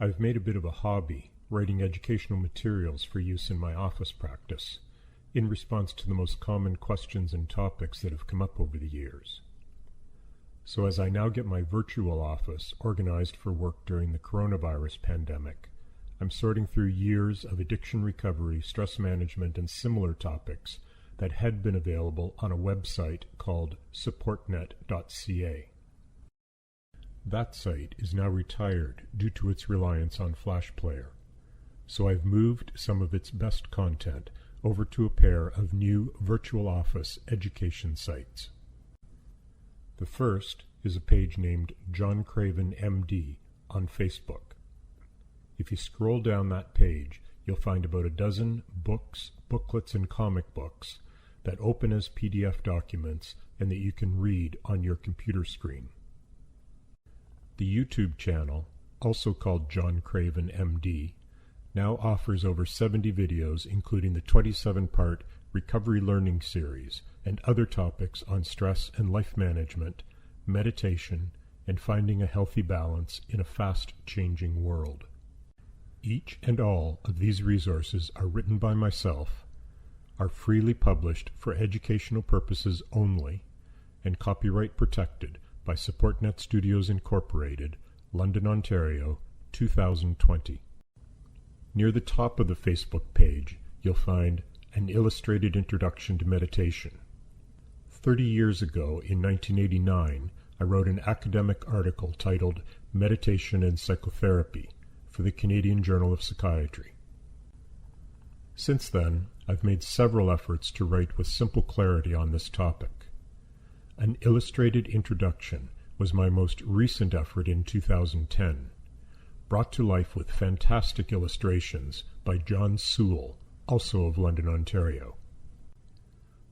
I've made a bit of a hobby writing educational materials for use in my office practice, in response to the most common questions and topics that have come up over the years. So as I now get my virtual office organized for work during the coronavirus pandemic, I'm sorting through years of addiction recovery, stress management, and similar topics that had been available on a website called SupportNet.ca. That site is now retired due to its reliance on Flash Player, so I've moved some of its best content over to a pair of new virtual office education sites. The first is a page named Craven MD on Facebook. If you scroll down that page, you'll find about a dozen books, booklets, and comic books that open as PDF documents and that you can read on your computer screen. The YouTube channel, also called Craven MD, now offers over 70 videos, including the 27-part Recovery Learning Series and other topics on stress and life management, meditation, and finding a healthy balance in a fast-changing world. Each and all of these resources are written by myself, are freely published for educational purposes only, and copyright protected by SupportNet Studios Incorporated, London, Ontario, 2020. Near the top of the Facebook page, you'll find an illustrated introduction to meditation. 30 years ago, in 1989, I wrote an academic article titled Meditation and Psychotherapy for the Canadian Journal of Psychiatry. Since then, I've made several efforts to write with simple clarity on this topic. An illustrated introduction was my most recent effort in 2010, brought to life with fantastic illustrations by John Sewell, also of London, Ontario.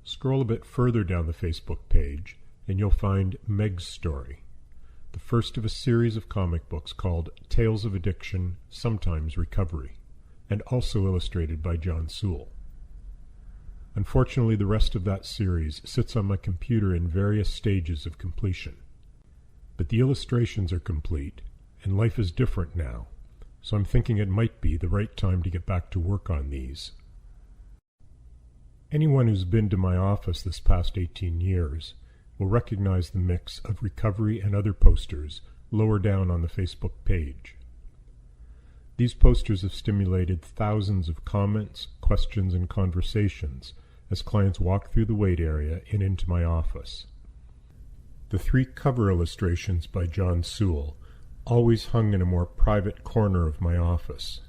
Scroll a bit further down the Facebook page, and you'll find Meg's Story, the first of a series of comic books called Tales of Addiction, Sometimes Recovery, and also illustrated by John Sewell. Unfortunately, the rest of that series sits on my computer in various stages of completion. But the illustrations are complete, and life is different now, so I'm thinking it might be the right time to get back to work on these. Anyone who's been to my office this past 18 years will recognize the mix of recovery and other posters lower down on the Facebook page. These posters have stimulated thousands of comments, questions, and conversations as clients walk through the wait area and into my office. The 3 cover illustrations by John Sewell always hung in a more private corner of my office.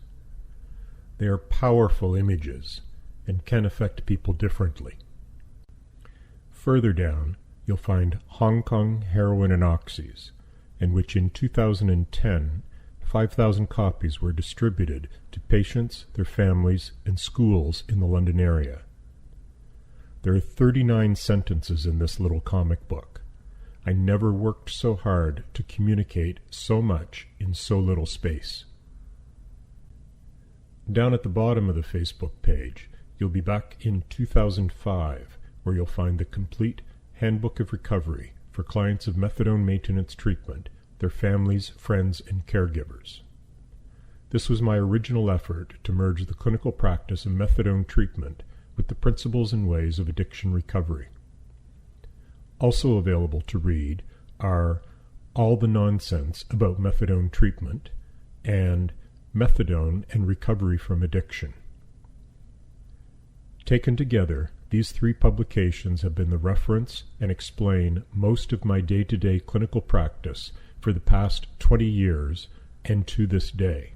They are powerful images and can affect people differently. Further down, you'll find Hong Kong Heroin and Oxys, in which in 2010, 5,000 copies were distributed to patients, their families, and schools in the London area. There are 39 sentences in this little comic book. I never worked so hard to communicate so much in so little space. Down at the bottom of the Facebook page, you'll be back in 2005, where you'll find the complete Handbook of Recovery for clients of methadone maintenance treatment, their families, friends, and caregivers. This was my original effort to merge the clinical practice of methadone treatment with the principles and ways of addiction recovery. Also available to read are All the Nonsense About Methadone Treatment and Methadone and Recovery from Addiction. Taken together, these 3 publications have been the reference and explain most of my day-to-day clinical practice for the past 20 years and to this day.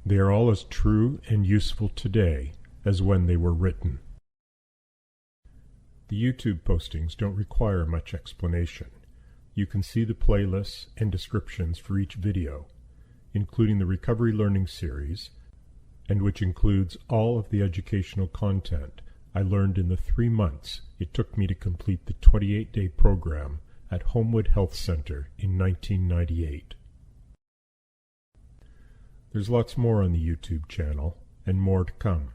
They are all as true and useful today as when they were written. The YouTube postings don't require much explanation. You can see the playlists and descriptions for each video, including the Recovery Learning Series, and which includes all of the educational content I learned in the 3 months it took me to complete the 28-day program at Homewood Health Center in 1998. There's lots more on the YouTube channel, and more to come.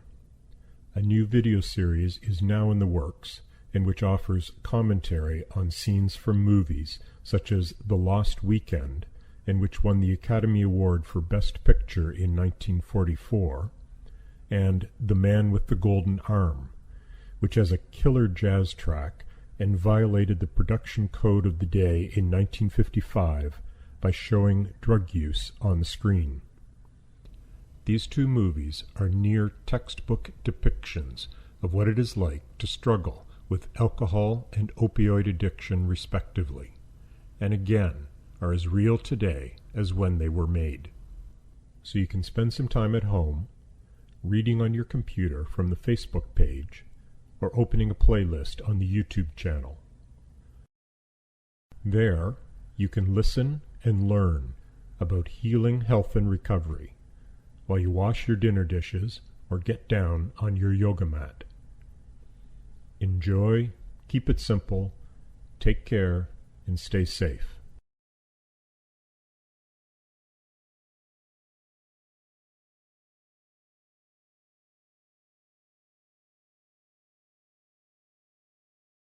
A new video series is now in the works, in which offers commentary on scenes from movies such as The Lost Weekend and which won the Academy Award for Best Picture in 1944, and The Man with the Golden Arm, which has a killer jazz track and violated the production code of the day in 1955 by showing drug use on the screen. These two movies are near textbook depictions of what it is like to struggle with alcohol and opioid addiction respectively, and again are as real today as when they were made. So you can spend some time at home, reading on your computer from the Facebook page, or opening a playlist on the YouTube channel. There, you can listen and learn about healing, health, and recovery while you wash your dinner dishes or get down on your yoga mat. Enjoy, keep it simple, take care, and stay safe.